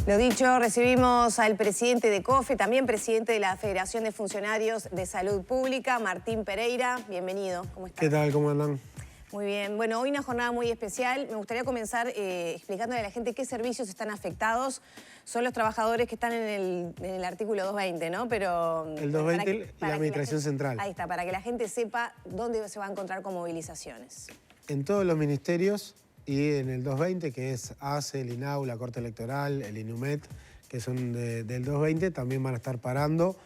Lo dicho, recibimos al presidente de COFE, también presidente de la Federación de Funcionarios de Salud Pública, Martín Pereira. Bienvenido, ¿cómo está? ¿Qué tal? ¿Cómo andan? Muy bien. Bueno, hoy una jornada muy especial. Me gustaría comenzar explicándole a la gente qué servicios están afectados. Son los trabajadores que están en el artículo 220, ¿no? Pero el 220 y la Administración Central. Ahí está, para que la gente sepa dónde se va a encontrar con movilizaciones. En todos los ministerios y en el 220, que es ACE, el INAU, la Corte Electoral, el INUMET, que son del 220, también van a estar parando.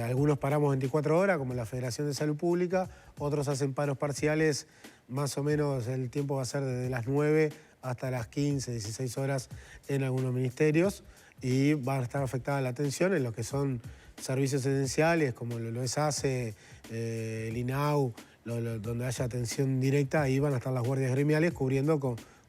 Algunos paramos 24 horas, como la Federación de Salud Pública, otros hacen paros parciales, más o menos el tiempo va a ser desde las 9 hasta las 15, 16 horas en algunos ministerios, y va a estar afectada la atención en lo que son servicios esenciales, como lo es ACE, el INAU, donde haya atención directa. Ahí van a estar las guardias gremiales cubriendo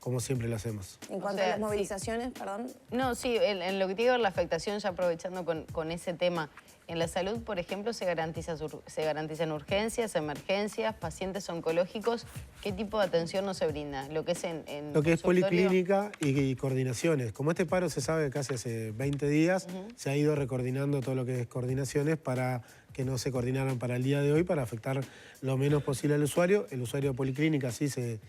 como siempre lo hacemos. En cuanto a las movilizaciones, perdón. No, sí, en lo que te digo, la afectación, ya aprovechando con ese tema, en la salud, por ejemplo, se garantizan urgencias, emergencias, pacientes oncológicos. ¿Qué tipo de atención no se brinda? Lo que es lo que es policlínica y coordinaciones. Como este paro se sabe casi hace 20 días, se ha ido recoordinando todo lo que es coordinaciones para que no se coordinaran para el día de hoy, para afectar lo menos posible al usuario. El usuario de policlínica sí se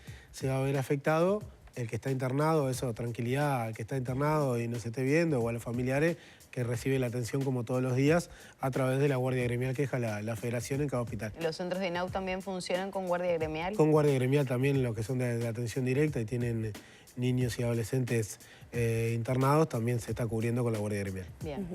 va a ver afectado. El que está internado, eso, tranquilidad al que está internado y no se esté viendo, o a los familiares que recibe la atención como todos los días a través de la guardia gremial que deja la federación en cada hospital. ¿Los centros de INAU también funcionan con guardia gremial? Con guardia gremial también, lo que son de atención directa y tienen niños y adolescentes internados, también se está cubriendo con la guardia gremial. Bien.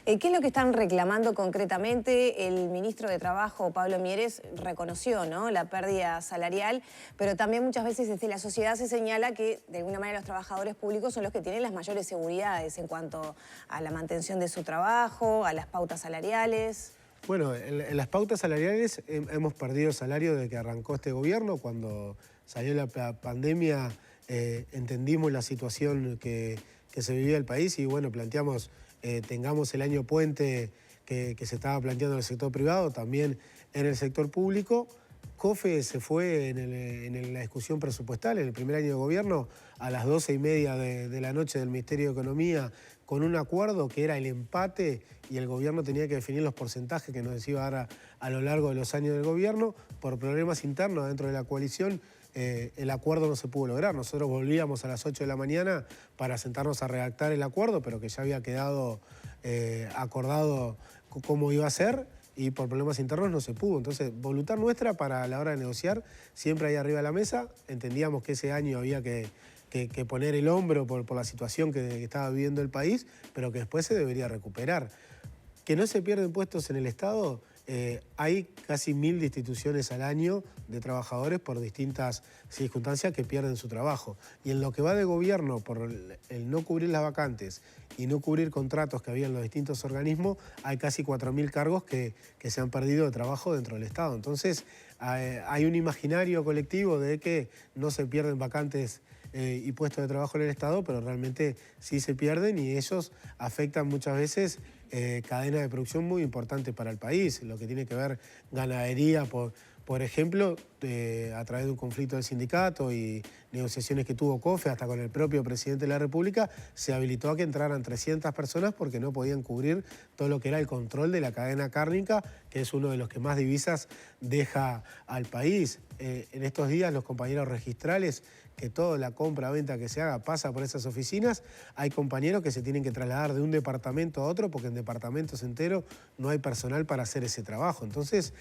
¿Qué es lo que están reclamando concretamente? El ministro de Trabajo, Pablo Mieres, reconoció, ¿no?, la pérdida salarial, pero también muchas veces desde la sociedad se señala que de alguna manera los trabajadores públicos son los que tienen las mayores seguridades en cuanto a la mantención de su trabajo, a las pautas salariales. Bueno, en las pautas salariales hemos perdido salario desde que arrancó este gobierno. Cuando salió la pandemia entendimos la situación que se vivía el país y bueno, planteamos, tengamos el año puente que se estaba planteando en el sector privado, también en el sector público. COFE se fue en la discusión presupuestal en el primer año de gobierno a las 12:30 de la noche del Ministerio de Economía con un acuerdo que era el empate, y el gobierno tenía que definir los porcentajes que nos iba a dar a lo largo de los años del gobierno. Por problemas internos dentro de la coalición, el acuerdo no se pudo lograr. Nosotros volvíamos a las 8 de la mañana para sentarnos a redactar el acuerdo, pero que ya había quedado acordado cómo iba a ser, y por problemas internos no se pudo. Entonces, voluntad nuestra para la hora de negociar, siempre ahí arriba de la mesa. Entendíamos que ese año había que poner el hombro por la situación que estaba viviendo el país, pero que después se debería recuperar. Que no se pierden puestos en el Estado. Hay casi 1000 destituciones al año de trabajadores por distintas circunstancias que pierden su trabajo. Y en lo que va de gobierno, por el no cubrir las vacantes y no cubrir contratos que había en los distintos organismos, hay casi 4000 cargos que se han perdido de trabajo dentro del Estado. Entonces, hay un imaginario colectivo de que no se pierden vacantes y puestos de trabajo en el Estado, pero realmente sí se pierden, y ellos afectan muchas veces cadenas de producción muy importantes para el país, lo que tiene que ver ganadería, por ejemplo, a través de un conflicto del sindicato y negociaciones que tuvo COFE hasta con el propio presidente de la República, se habilitó a que entraran 300 personas porque no podían cubrir todo lo que era el control de la cadena cárnica, que es uno de los que más divisas deja al país. En estos días los compañeros registrales, que toda la compra-venta que se haga pasa por esas oficinas, hay compañeros que se tienen que trasladar de un departamento a otro porque en departamentos enteros no hay personal para hacer ese trabajo. Entonces,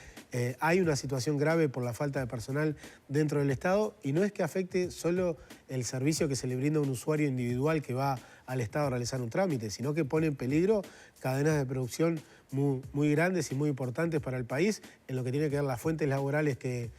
hay una situación grave por la falta de personal dentro del Estado, y no es que afecte solo el servicio que se le brinda a un usuario individual que va al Estado a realizar un trámite, sino que pone en peligro cadenas de producción muy grandes y muy importantes para el país, en lo que tiene que ver las fuentes laborales que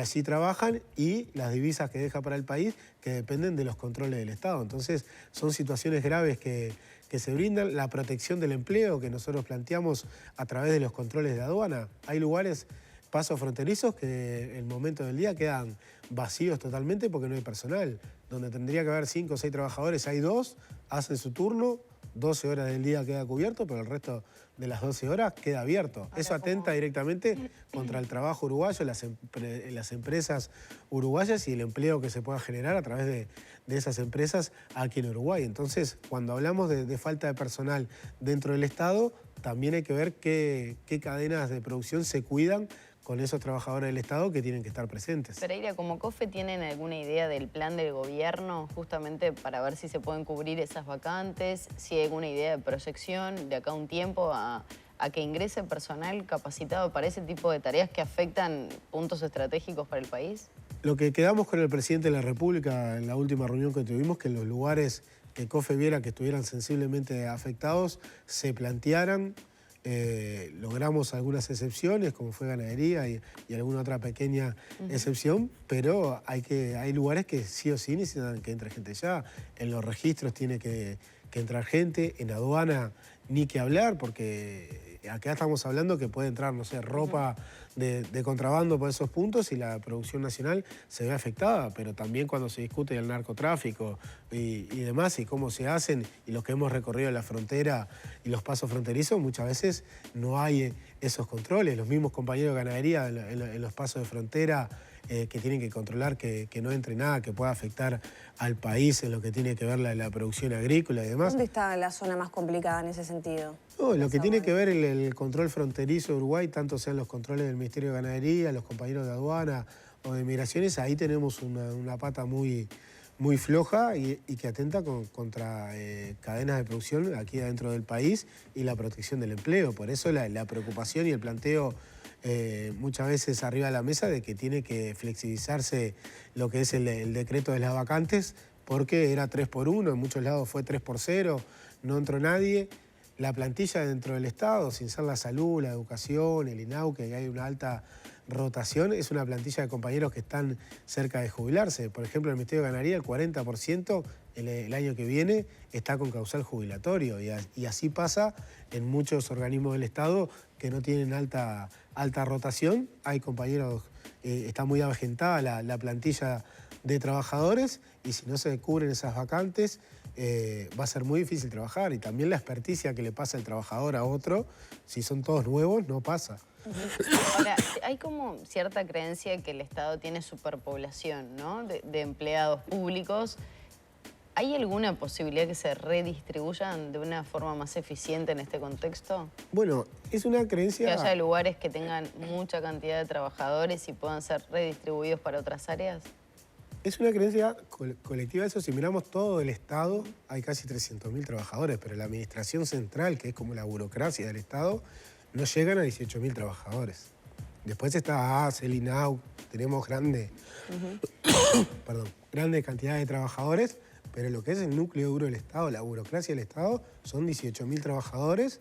así trabajan y las divisas que deja para el país, que dependen de los controles del Estado. Entonces, son situaciones graves que se brindan. La protección del empleo que nosotros planteamos a través de los controles de aduana. Hay lugares, pasos fronterizos, que en el momento del día quedan vacíos totalmente porque no hay personal. Donde tendría que haber 5 o 6 trabajadores, hay 2, hacen su turno, 12 horas del día queda cubierto, pero el resto de las 12 horas queda abierto. Eso atenta directamente contra el trabajo uruguayo, las empresas uruguayas y el empleo que se pueda generar a través de esas empresas aquí en Uruguay. Entonces, cuando hablamos de falta de personal dentro del Estado, también hay que ver qué cadenas de producción se cuidan con esos trabajadores del Estado que tienen que estar presentes. Pereira, ¿como COFE tienen alguna idea del plan del gobierno justamente para ver si se pueden cubrir esas vacantes? Si hay alguna idea de proyección de acá a un tiempo a que ingrese personal capacitado para ese tipo de tareas que afectan puntos estratégicos para el país? Lo que quedamos con el presidente de la República en la última reunión que tuvimos, que en los lugares que COFE viera que estuvieran sensiblemente afectados, se plantearan. Logramos algunas excepciones, como fue ganadería y alguna otra pequeña excepción, pero hay lugares que sí o sí necesitan que entre gente ya. En los registros tiene que entrar gente, en aduana ni que hablar, porque acá estamos hablando que puede entrar, no sé, ropa de contrabando por esos puntos y la producción nacional se ve afectada, pero también cuando se discute el narcotráfico y demás y cómo se hacen y los que hemos recorrido la frontera y los pasos fronterizos, muchas veces no hay esos controles. Los mismos compañeros de ganadería en los pasos de frontera que tienen que controlar que no entre nada que pueda afectar al país en lo que tiene que ver la producción agrícola y demás. ¿Dónde está la zona más complicada en ese sentido? No, lo que tiene que ver el control fronterizo de Uruguay, tanto sean los controles del Ministerio de Ganadería, los compañeros de aduana o de migraciones, ahí tenemos una pata muy floja y que atenta contra cadenas de producción aquí adentro del país y la protección del empleo. Por eso la preocupación y el planteo muchas veces arriba de la mesa de que tiene que flexibilizarse lo que es el decreto de las vacantes, porque era 3x1, en muchos lados fue 3x0, no entró nadie. La plantilla dentro del Estado, sin ser la salud, la educación, el INAU, que hay una alta rotación, es una plantilla de compañeros que están cerca de jubilarse. Por ejemplo, en el Ministerio de Ganadería, el 40% el año que viene está con causal jubilatorio. Y así pasa en muchos organismos del Estado que no tienen alta rotación. Hay compañeros, está muy avejentada la plantilla de trabajadores y si no se cubren esas vacantes, va a ser muy difícil trabajar. Y también la experticia que le pasa el trabajador a otro, si son todos nuevos, no pasa. Ahora, hay como cierta creencia que el Estado tiene superpoblación, ¿no? de empleados públicos. ¿Hay alguna posibilidad que se redistribuyan de una forma más eficiente en este contexto? Bueno, es una creencia... Que haya lugares que tengan mucha cantidad de trabajadores y puedan ser redistribuidos para otras áreas. Es una creencia colectiva, eso si miramos todo el Estado, hay casi 300.000 trabajadores, pero la administración central, que es como la burocracia del Estado, no llegan a 18.000 trabajadores. Después está ACE, INAU, tenemos grande cantidad de trabajadores, pero lo que es el núcleo duro del Estado, la burocracia del Estado, son 18.000 trabajadores,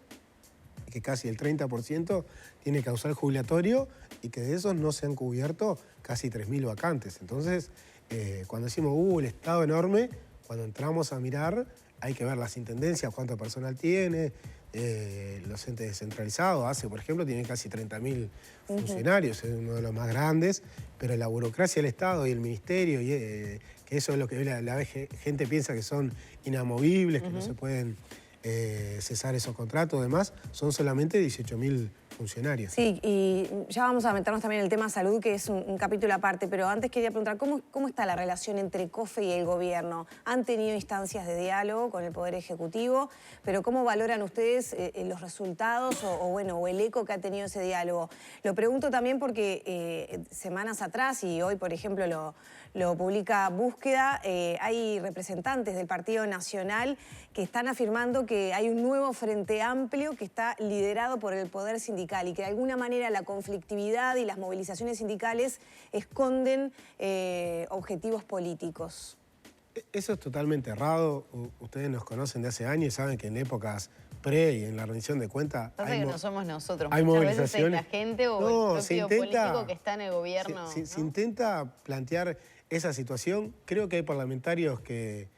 que casi el 30% tiene causal jubilatorio y que de esos no se han cubierto casi 3.000 vacantes. Entonces, cuando decimos, el Estado enorme, cuando entramos a mirar, hay que ver las intendencias, cuánto personal tiene, los entes descentralizados. ACE, por ejemplo, tiene casi 30.000 funcionarios, es uno de los más grandes, pero la burocracia del Estado y el Ministerio, que eso es lo que la gente piensa que son inamovibles, que no se pueden cesar esos contratos, además, son solamente 18.000 funcionarios. Sí, y ya vamos a meternos también en el tema salud, que es un capítulo aparte, pero antes quería preguntar, ¿cómo está la relación entre COFE y el gobierno? ¿Han tenido instancias de diálogo con el Poder Ejecutivo? Pero ¿cómo valoran ustedes los resultados o el eco que ha tenido ese diálogo? Lo pregunto también porque semanas atrás, y hoy, por ejemplo, lo publica Búsqueda, hay representantes del Partido Nacional que están afirmando que hay un nuevo Frente Amplio que está liderado por el Poder Sindical y que de alguna manera la conflictividad y las movilizaciones sindicales esconden objetivos políticos. Eso es totalmente errado. Ustedes nos conocen de hace años y saben que en épocas y en la rendición de cuentas... Pasa que no somos nosotros. Hay muchas movilizaciones. veces es la gente o el propio político que está en el gobierno. Se intenta plantear esa situación. Creo que hay parlamentarios que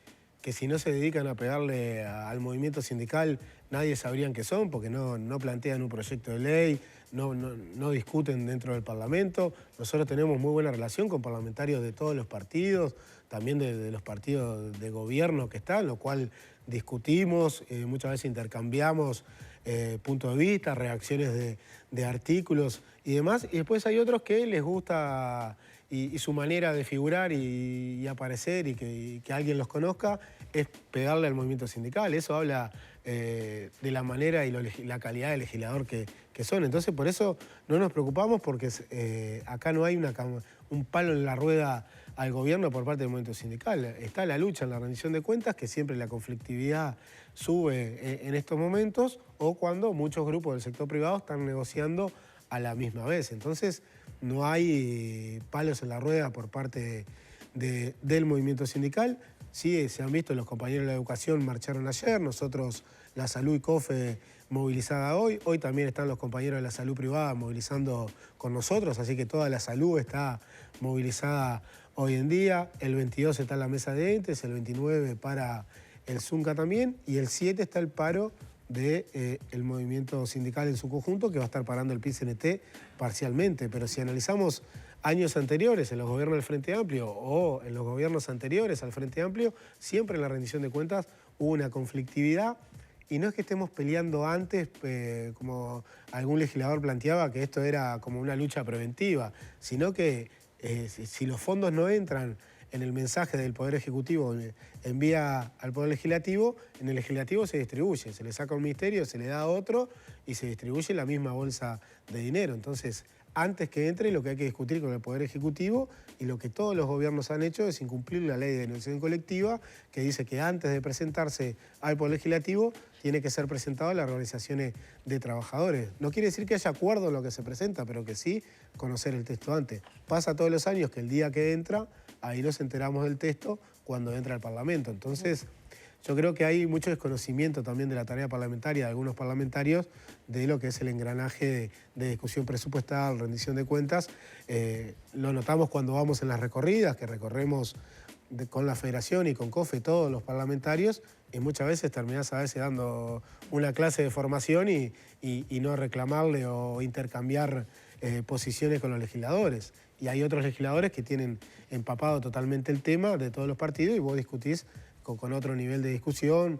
si no se dedican a pegarle al movimiento sindical, nadie sabrían qué son, porque no plantean un proyecto de ley, no discuten dentro del Parlamento. Nosotros tenemos muy buena relación con parlamentarios de todos los partidos, también de los partidos de gobierno que están, lo cual discutimos, muchas veces intercambiamos puntos de vista, reacciones de artículos y demás. Y después hay otros que les gusta y su manera de figurar y aparecer y que alguien los conozca es pegarle al movimiento sindical. Eso habla de la manera y la calidad de legislador que son. Entonces, por eso no nos preocupamos, porque acá no hay un palo en la rueda al gobierno por parte del movimiento sindical. Está la lucha en la rendición de cuentas, que siempre la conflictividad sube en estos momentos, o cuando muchos grupos del sector privado están negociando a la misma vez. Entonces, no hay palos en la rueda por parte del movimiento sindical. Sí, se han visto, los compañeros de la educación marcharon ayer, nosotros, la salud y COFE, movilizada hoy. Hoy también están los compañeros de la salud privada movilizando con nosotros, así que toda la salud está movilizada hoy en día. El 22 está en la mesa de entes, el 29 para el ZUNCA también, y el 7 está el paro del movimiento sindical en su conjunto, que va a estar parando el PIT-CNT parcialmente. Pero si analizamos años anteriores, en los gobiernos del Frente Amplio o en los gobiernos anteriores al Frente Amplio, siempre en la rendición de cuentas hubo una conflictividad. Y no es que estemos peleando antes, como algún legislador planteaba, que esto era como una lucha preventiva, sino que si los fondos no entran en el mensaje del Poder Ejecutivo, envía al Poder Legislativo, en el Legislativo se distribuye, se le saca a un ministerio, se le da a otro y se distribuye la misma bolsa de dinero. Entonces, antes que entre, lo que hay que discutir con el Poder Ejecutivo, y lo que todos los gobiernos han hecho, es incumplir la ley de negociación colectiva, que dice que antes de presentarse al Poder Legislativo tiene que ser presentado a las organizaciones de trabajadores. No quiere decir que haya acuerdo en lo que se presenta, pero que sí conocer el texto antes. Pasa todos los años que el día que entra, ahí nos enteramos del texto cuando entra al Parlamento. Entonces, yo creo que hay mucho desconocimiento también de la tarea parlamentaria de algunos parlamentarios de lo que es el engranaje de discusión presupuestal, rendición de cuentas. Lo notamos cuando vamos en las recorridas, que recorremos con la Federación y con COFE todos los parlamentarios, y muchas veces terminás a veces dando una clase de formación y no reclamarle o intercambiar posiciones con los legisladores. Y hay otros legisladores que tienen empapado totalmente el tema de todos los partidos y vos discutís con otro nivel de discusión.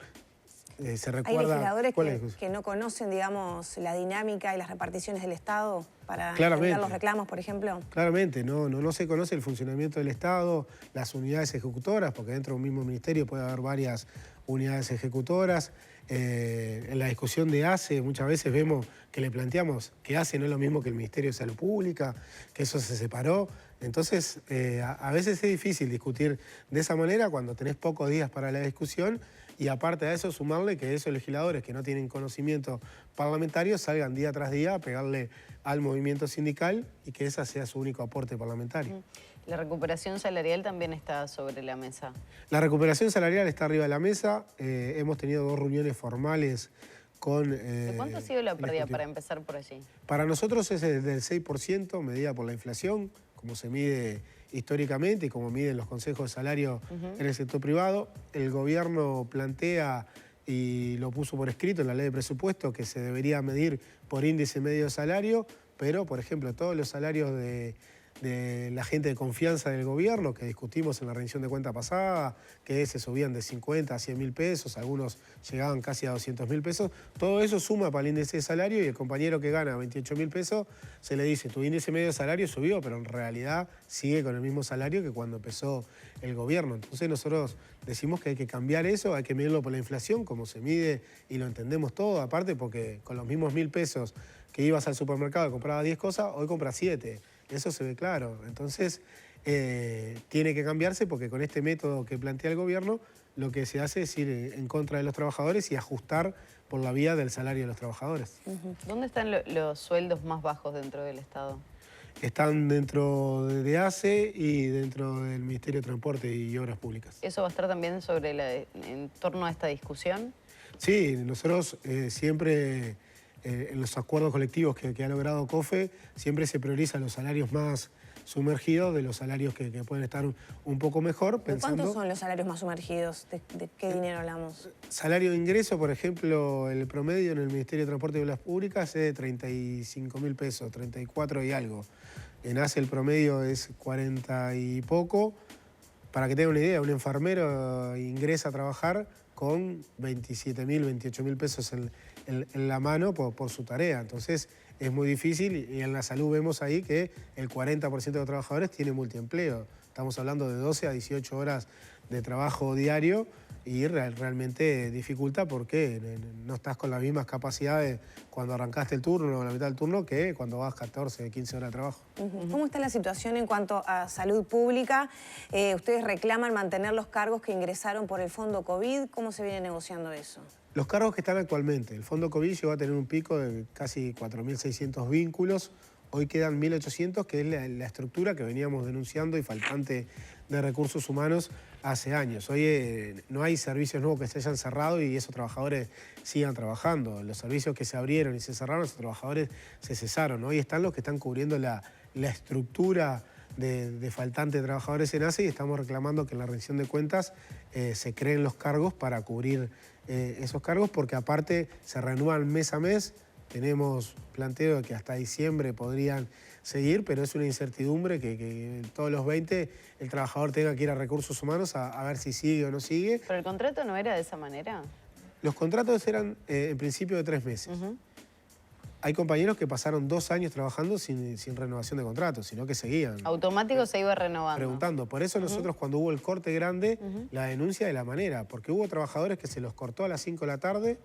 Se recuerda. ¿Hay legisladores que no conocen, digamos, la dinámica y las reparticiones del Estado para entender los reclamos, por ejemplo? Claramente, no se conoce el funcionamiento del Estado, las unidades ejecutoras, porque dentro de un mismo ministerio puede haber varias unidades ejecutoras. En la discusión de ACE muchas veces vemos que le planteamos que ACE no es lo mismo que el Ministerio de Salud Pública, que eso se separó. Entonces, a veces es difícil discutir de esa manera cuando tenés pocos días para la discusión, y aparte de eso sumarle que esos legisladores que no tienen conocimiento parlamentario salgan día tras día a pegarle al movimiento sindical y que ese sea su único aporte parlamentario. La recuperación salarial también está sobre la mesa. La recuperación salarial está arriba de la mesa. Hemos tenido 2 reuniones formales con... ¿De cuánto ha sido la pérdida para empezar por allí? Para nosotros es del 6%, medida por la inflación, como se mide históricamente y como miden los consejos de salario en el sector privado. El gobierno plantea, y lo puso por escrito en la ley de presupuesto, que se debería medir por índice medio de salario, pero, por ejemplo, todos los salarios de la gente de confianza del gobierno, que discutimos en la rendición de cuenta pasada, que se subían de 50 a 100 mil pesos, algunos llegaban casi a 200 mil pesos, todo eso suma para el índice de salario, y el compañero que gana 28 mil pesos se le dice, tu índice medio de salario subió, pero en realidad sigue con el mismo salario que cuando empezó el gobierno. Entonces nosotros decimos que hay que cambiar eso, hay que medirlo por la inflación, como se mide, y lo entendemos todo, aparte porque con los mismos 1.000 pesos que ibas al supermercado y comprabas 10 cosas, hoy compras 7. Eso se ve claro. Entonces, tiene que cambiarse, porque con este método que plantea el gobierno, lo que se hace es ir en contra de los trabajadores y ajustar por la vía del salario de los trabajadores. ¿Dónde están los sueldos más bajos dentro del Estado? Están dentro de ACE y dentro del Ministerio de Transporte y Obras Públicas. ¿Eso va a estar también en torno a esta discusión? Sí, nosotros siempre... en los acuerdos colectivos que ha logrado COFE, siempre se priorizan los salarios más sumergidos de los salarios que pueden estar un poco mejor. ¿Cuántos son los salarios más sumergidos? ¿De qué dinero hablamos? Salario de ingreso, por ejemplo, el promedio en el Ministerio de Transporte y Obras Públicas es de 35 mil pesos, 34 y algo. En ACE el promedio es 40 y poco. para que tengan una idea, un enfermero ingresa a trabajar con 27.000, 28.000 pesos en la mano por su tarea. Entonces es muy difícil y en la salud vemos ahí que el 40% de los trabajadores tiene multiempleo. Estamos hablando de 12 a 18 horas de trabajo diario y realmente dificulta porque no estás con las mismas capacidades cuando arrancaste el turno o la mitad del turno que cuando vas 14, 15 horas de trabajo. ¿Cómo está la situación en cuanto a salud pública? Ustedes reclaman mantener los cargos que ingresaron por el fondo COVID. ¿Cómo se viene negociando eso? Los cargos que están actualmente, el fondo COVID llegó a tener un pico de casi 4.600 vínculos. Hoy quedan 1.800, que es la estructura que veníamos denunciando y faltante de recursos humanos hace años. Hoy no hay servicios nuevos que se hayan cerrado y esos trabajadores sigan trabajando. Los servicios que se abrieron y se cerraron, esos trabajadores se cesaron. Hoy están los que están cubriendo la estructura de faltante de trabajadores en ACE y estamos reclamando que en la rendición de cuentas se creen los cargos para cubrir esos cargos, porque aparte se renuevan mes a mes. Tenemos planteo de que hasta diciembre podrían seguir, pero es una incertidumbre que todos los 20 el trabajador tenga que ir a recursos humanos a ver si sigue o no sigue. ¿Pero el contrato no era de esa manera? Los contratos eran en principio de 3 meses. Hay compañeros que pasaron 2 años trabajando sin renovación de contrato, sino que seguían. Automático se iba renovando. Preguntando. Por eso nosotros cuando hubo el corte grande, la denuncia de la manera, porque hubo trabajadores que se los cortó a las 5 de la tarde,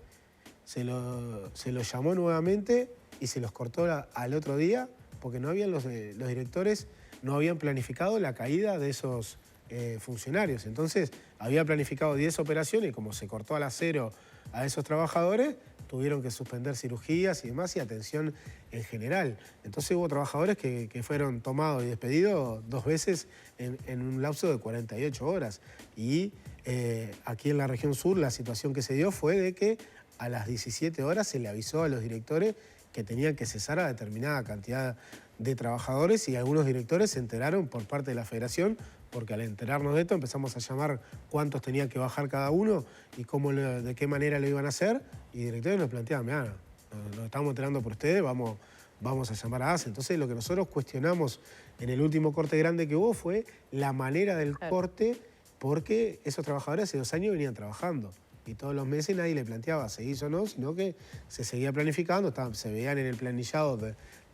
se los llamó nuevamente y se los cortó al otro día porque no habían los directores no habían planificado la caída de esos funcionarios. Entonces, había planificado 10 operaciones y como se cortó a las 0 a esos trabajadores, tuvieron que suspender cirugías y demás y atención en general. Entonces hubo trabajadores que fueron tomados y despedidos 2 veces en un lapso de 48 horas. Y aquí en la región sur la situación que se dio fue de que a las 17 horas se le avisó a los directores que tenían que cesar a determinada cantidad de trabajadores y algunos directores se enteraron por parte de la federación porque al enterarnos de esto empezamos a llamar cuántos tenían que bajar cada uno y de qué manera lo iban a hacer y directores nos planteaban, mirá, nos estamos enterando por ustedes, vamos a llamar a ACE. Entonces lo que nosotros cuestionamos en el último corte grande que hubo fue la manera del corte porque esos trabajadores hace 2 años venían trabajando. Y todos los meses nadie le planteaba seguir o no, sino que se seguía planificando, se veían en el planillado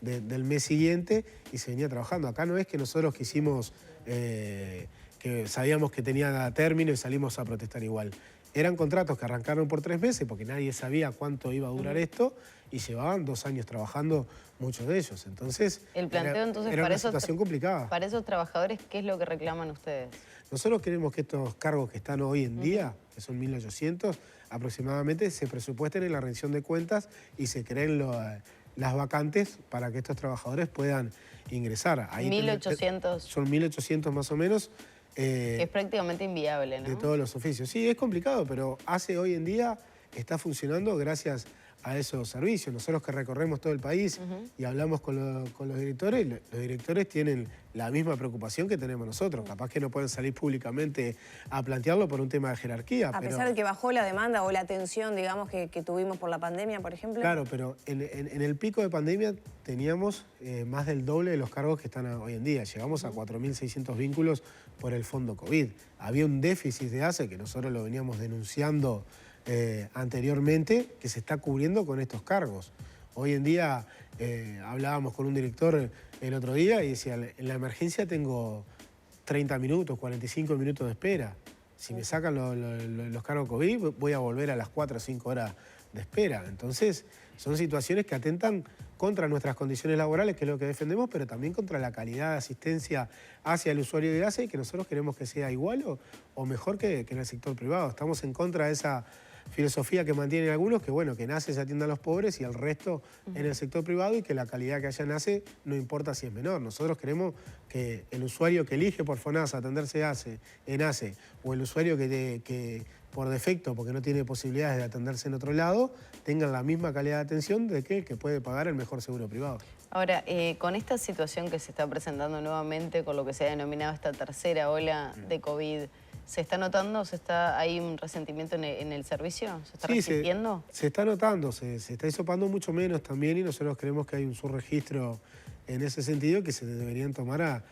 del mes siguiente y se venía trabajando. Acá no es que nosotros quisimos, que sabíamos que tenía término y salimos a protestar igual. Eran contratos que arrancaron por 3 meses porque nadie sabía cuánto iba a durar esto y llevaban 2 años trabajando muchos de ellos. Entonces, el planteo, era una situación complicada. Para esos trabajadores, ¿qué es lo que reclaman ustedes? Nosotros queremos que estos cargos que están hoy en día, que son 1.800 aproximadamente, se presupuesten en la rendición de cuentas y se creen las vacantes para que estos trabajadores puedan ingresar. Ahí 1.800. Son 1.800 más o menos. Es prácticamente inviable, ¿no? De todos los oficios. Sí, es complicado, pero ACE hoy en día está funcionando gracias a esos servicios. Nosotros que recorremos todo el país y hablamos con los directores tienen la misma preocupación que tenemos nosotros. Capaz que no pueden salir públicamente a plantearlo por un tema de jerarquía. A pesar de que bajó la demanda o la atención, digamos, que tuvimos por la pandemia, por ejemplo. Claro, pero en el pico de pandemia teníamos más del doble de los cargos que están hoy en día. Llegamos a 4.600 vínculos por el fondo COVID. Había un déficit de ACE que nosotros lo veníamos denunciando anteriormente, que se está cubriendo con estos cargos. Hoy en día hablábamos con un director el otro día y decía, en la emergencia tengo 30 minutos, 45 minutos de espera. Si me sacan los cargos COVID, voy a volver a las 4 o 5 horas de espera. Entonces, son situaciones que atentan contra nuestras condiciones laborales, que es lo que defendemos, pero también contra la calidad de asistencia hacia el usuario de ACE, que nosotros queremos que sea igual o mejor que en el sector privado. Estamos en contra de esa filosofía que mantienen algunos, que bueno, que en ACE se atienda a los pobres y al resto en el sector privado y que la calidad que haya en ACE no importa si es menor. Nosotros queremos que el usuario que elige por FONASA atenderse en ACE o el usuario que por defecto, porque no tiene posibilidades de atenderse en otro lado, tengan la misma calidad de atención de que el que puede pagar el mejor seguro privado. Ahora, con esta situación que se está presentando nuevamente, con lo que se ha denominado esta tercera ola de COVID, ¿se está notando? ¿Hay un resentimiento en el servicio? ¿Se está resintiendo? Se está notando, se está hisopando mucho menos también y nosotros creemos que hay un subregistro en ese sentido que se deberían tomar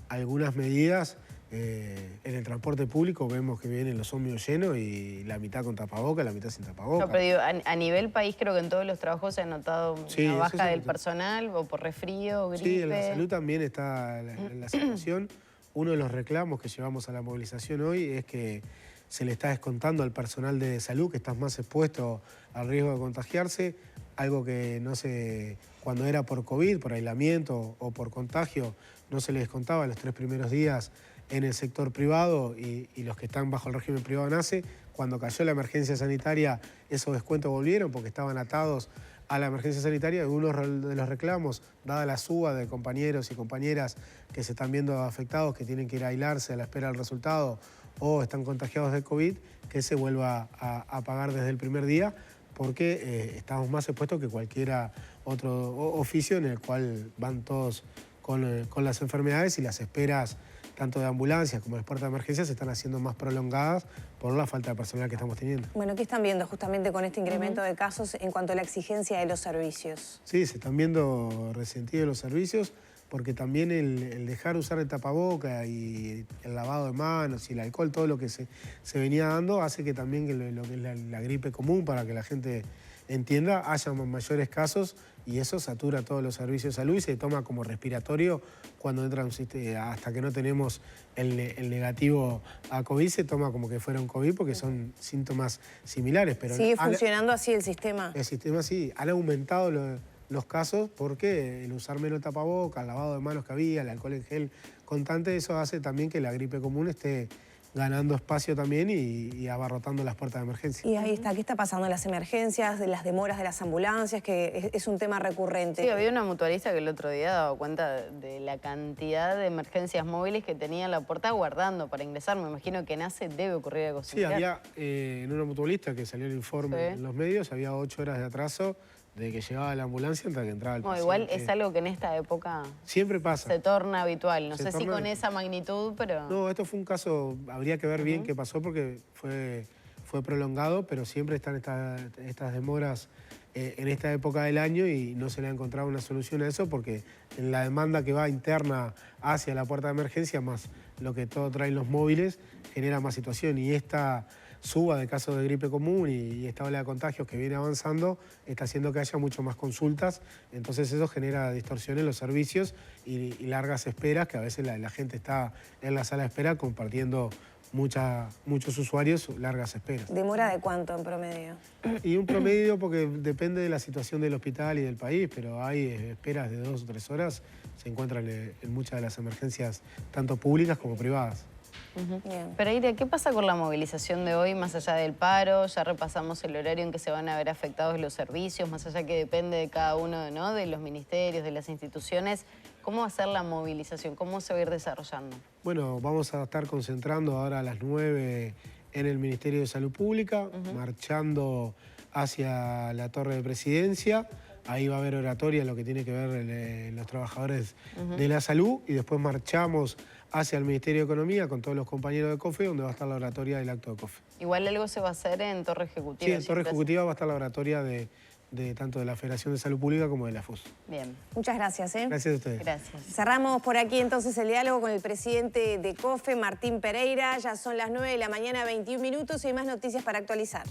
algunas medidas En el transporte público vemos que vienen los ómnibus llenos y la mitad con tapabocas, la mitad sin tapabocas. No, pero digo, a nivel país creo que en todos los trabajos se ha notado Sí, una eso baja sí, del personal, o por resfrío, gripe. Sí, en la salud también está la situación. Uno de los reclamos que llevamos a la movilización hoy es que se le está descontando al personal de salud que está más expuesto al riesgo de contagiarse, algo que no se, cuando era por COVID, por aislamiento o por contagio, no se le descontaba los 3 primeros días en el sector privado y los que están bajo el régimen privado NACE. Cuando cayó la emergencia sanitaria, esos descuentos volvieron porque estaban atados a la emergencia sanitaria. Y uno de los reclamos, dada la suba de compañeros y compañeras que se están viendo afectados, que tienen que ir a aislarse a la espera del resultado o están contagiados de COVID, que se vuelva a pagar desde el primer día, porque estamos más expuestos que cualquier otro oficio en el cual van todos con las enfermedades, y las esperas tanto de ambulancias como de puertas de emergencia se están haciendo más prolongadas por la falta de personal que estamos teniendo. Bueno, ¿qué están viendo justamente con este incremento de casos en cuanto a la exigencia de los servicios? Sí, se están viendo resentidos los servicios, porque también el dejar usar el tapaboca y el lavado de manos y el alcohol, todo lo que se venía dando, hace que también lo que es la gripe común, para que la gente entienda, haya mayores casos, y eso satura todos los servicios de salud y se toma como respiratorio cuando entra hasta que no tenemos el negativo a COVID, se toma como que fuera un COVID porque son síntomas similares. Pero ¿sigue funcionando así el sistema? El sistema sí, han aumentado los casos porque el usar menos tapabocas, el lavado de manos que había, el alcohol en gel constante, eso hace también que la gripe común esté ganando espacio también y abarrotando las puertas de emergencia. Y ahí está, ¿qué está pasando en las emergencias, de las demoras de las ambulancias, que es un tema recurrente? Sí, había una mutualista que el otro día daba cuenta de la cantidad de emergencias móviles que tenía en la puerta aguardando para ingresar. Me imagino que en ACE debe ocurrir algo Sí, similar. había en una mutualista que salió el informe en los medios, había 8 horas de atraso de que llegaba la ambulancia hasta que entraba el paciente. Igual es algo que en esta época siempre pasa. se torna habitual. No sé si con esa magnitud, pero... No, esto fue un caso, habría que ver bien qué pasó porque fue prolongado, pero siempre están estas demoras en esta época del año y no se le ha encontrado una solución a eso, porque en la demanda que va interna hacia la puerta de emergencia, más lo que todo traen los móviles, genera más situación, y esta suba de casos de gripe común y esta ola de contagios que viene avanzando está haciendo que haya mucho más consultas, entonces eso genera distorsión en los servicios y largas esperas, que a veces la gente está en la sala de espera compartiendo muchos usuarios largas esperas. ¿Demora de cuánto en promedio? Y un promedio, porque depende de la situación del hospital y del país, pero hay esperas de 2 o 3 horas, se encuentran en muchas de las emergencias, tanto públicas como privadas. Bien. Pereira, ¿qué pasa con la movilización de hoy, más allá del paro? Ya repasamos el horario en que se van a ver afectados los servicios, más allá que depende de cada uno, ¿no?, de los ministerios, de las instituciones. ¿Cómo va a ser la movilización? ¿Cómo se va a ir desarrollando? Bueno, vamos a estar concentrando ahora a las 9 en el Ministerio de Salud Pública, marchando hacia la Torre de Presidencia. Ahí va a haber oratoria, lo que tiene que ver los trabajadores de la salud, y después marchamos hacia el Ministerio de Economía con todos los compañeros de COFE, donde va a estar la oratoria del acto de COFE. Igual algo se va a hacer en Torre Ejecutiva. Sí, en Torre Ejecutiva va a estar la oratoria de tanto de la Federación de Salud Pública como de la FUS. Bien. Muchas gracias. Gracias a ustedes. Gracias. Cerramos por aquí entonces el diálogo con el presidente de COFE, Martín Pereira. Ya son las 9 de la mañana, 21 minutos, y hay más noticias para actualizar.